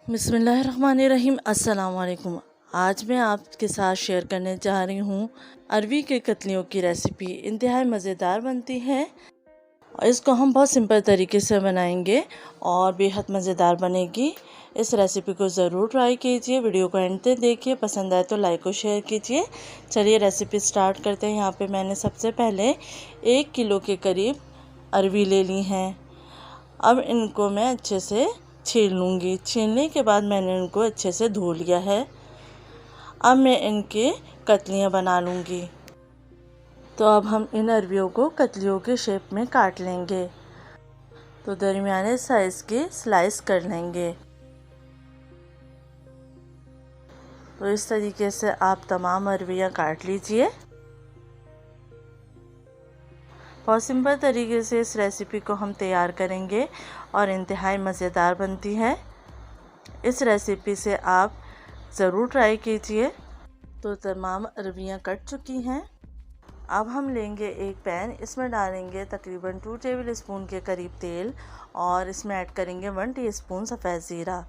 बिस्मिल्लाहिर्रहमानिर्रहीम। अस्सलाम वालेकुम। आज मैं आपके साथ शेयर करने जा रही हूँ अरवी के कतलियों की रेसिपी। इंतहाई मज़ेदार बनती है और इसको हम बहुत सिंपल तरीके से बनाएंगे और बेहद मज़ेदार बनेगी। इस रेसिपी को ज़रूर ट्राई कीजिए। वीडियो को एंड तक देखिए, पसंद आए तो लाइक और शेयर कीजिए। चलिए रेसिपी स्टार्ट करते हैं। यहाँ पे मैंने सबसे पहले 1 किलो के करीब अरवी ले ली हैं। अब इनको मैं अच्छे से छील लूँगी। छीलने के बाद मैंने इनको अच्छे से धो लिया है। अब मैं इनके कतलियाँ बना लूँगी। तो अब हम इन अरवियों को कतलियों के शेप में काट लेंगे। तो दरमियाने साइज़ के स्लाइस कर लेंगे। तो इस तरीके से आप तमाम अरवियाँ काट लीजिए। बहुत सिंपल तरीके से इस रेसिपी को हम तैयार करेंगे और इंतहाई मज़ेदार बनती है। इस रेसिपी से आप ज़रूर ट्राई कीजिए। तो तमाम अरवियाँ कट चुकी हैं। अब हम लेंगे एक पैन, इसमें डालेंगे तकरीबन 2 टेबल स्पून के करीब तेल और इसमें ऐड करेंगे 1 टीस्पून सफ़ेद ज़ीरा।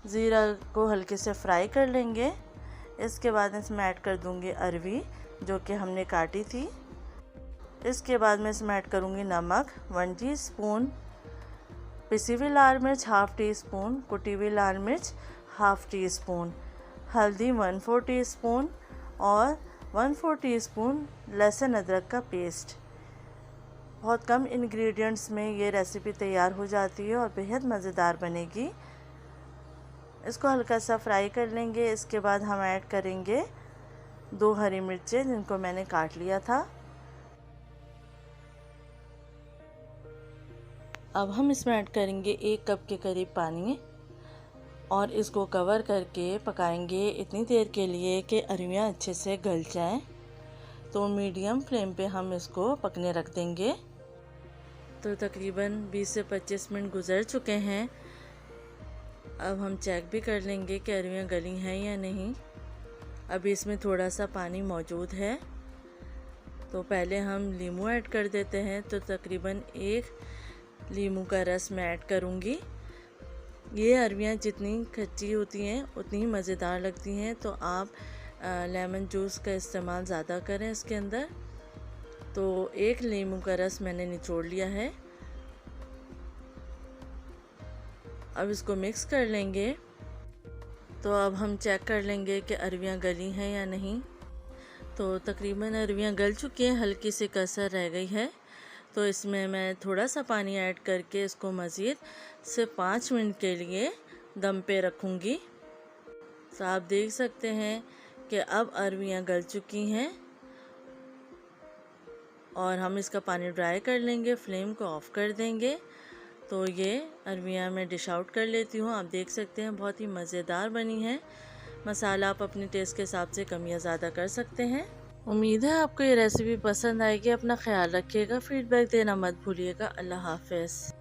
ज़ीरा को हल्के से फ्राई कर लेंगे। इसके बाद इसमें ऐड कर दूँगी अरवी जो कि हमने काटी थी। इसके बाद मैं इसमें ऐड करूँगी नमक 1 टीस्पून, पिसी हुई लाल मिर्च 1/2 टीस्पून, कुटी हुई लाल मिर्च 1/2 टीस्पून, हल्दी 1/4 टीस्पून और 1/4 टीस्पून लहसुन अदरक का पेस्ट। बहुत कम इंग्रेडिएंट्स में ये रेसिपी तैयार हो जाती है और बेहद मज़ेदार बनेगी। इसको हल्का सा फ्राई कर लेंगे। इसके बाद हम ऐड करेंगे 2 हरी मिर्चें जिनको मैंने काट लिया था। अब हम इसमें ऐड करेंगे 1 कप के करीब पानी और इसको कवर करके पकाएंगे इतनी देर के लिए कि अरवियाँ अच्छे से गल जाएं। तो मीडियम फ्लेम पे हम इसको पकने रख देंगे। तो तकरीबन 20 से 25 मिनट गुज़र चुके हैं। अब हम चेक भी कर लेंगे कि अरवियाँ गली हैं या नहीं। अभी इसमें थोड़ा सा पानी मौजूद है। तो पहले हम नींबू ऐड कर देते हैं। तो तकरीबन 1 नींबू का रस मैं ऐड करूँगी। ये अरवियाँ जितनी कच्ची होती हैं उतनी ही मज़ेदार लगती हैं। तो आप लेमन जूस का इस्तेमाल ज़्यादा करें इसके अंदर। तो 1 नींबू का रस मैंने निचोड़ लिया है। अब इसको मिक्स कर लेंगे। तो अब हम चेक कर लेंगे कि अरवियाँ गली हैं या नहीं। तो तकरीबन अरवियाँ गल चुकी हैं, हल्की सी कसर रह गई है। तो इसमें मैं थोड़ा सा पानी ऐड करके इसको मज़ीद से 5 मिनट के लिए दम पे रखूँगी। तो आप देख सकते हैं कि अब अरवियाँ गल चुकी हैं और हम इसका पानी ड्राई कर लेंगे। फ्लेम को ऑफ़ कर देंगे। तो ये अरवियाँ मैं डिश आउट कर लेती हूँ। आप देख सकते हैं बहुत ही मज़ेदार बनी है। मसाला आप अपने टेस्ट के हिसाब से कम या ज़्यादा कर सकते हैं। उम्मीद है आपको ये रेसिपी पसंद आएगी। अपना ख्याल रखिएगा, फीडबैक देना मत भूलिएगा। अल्लाह हाफ़िज़।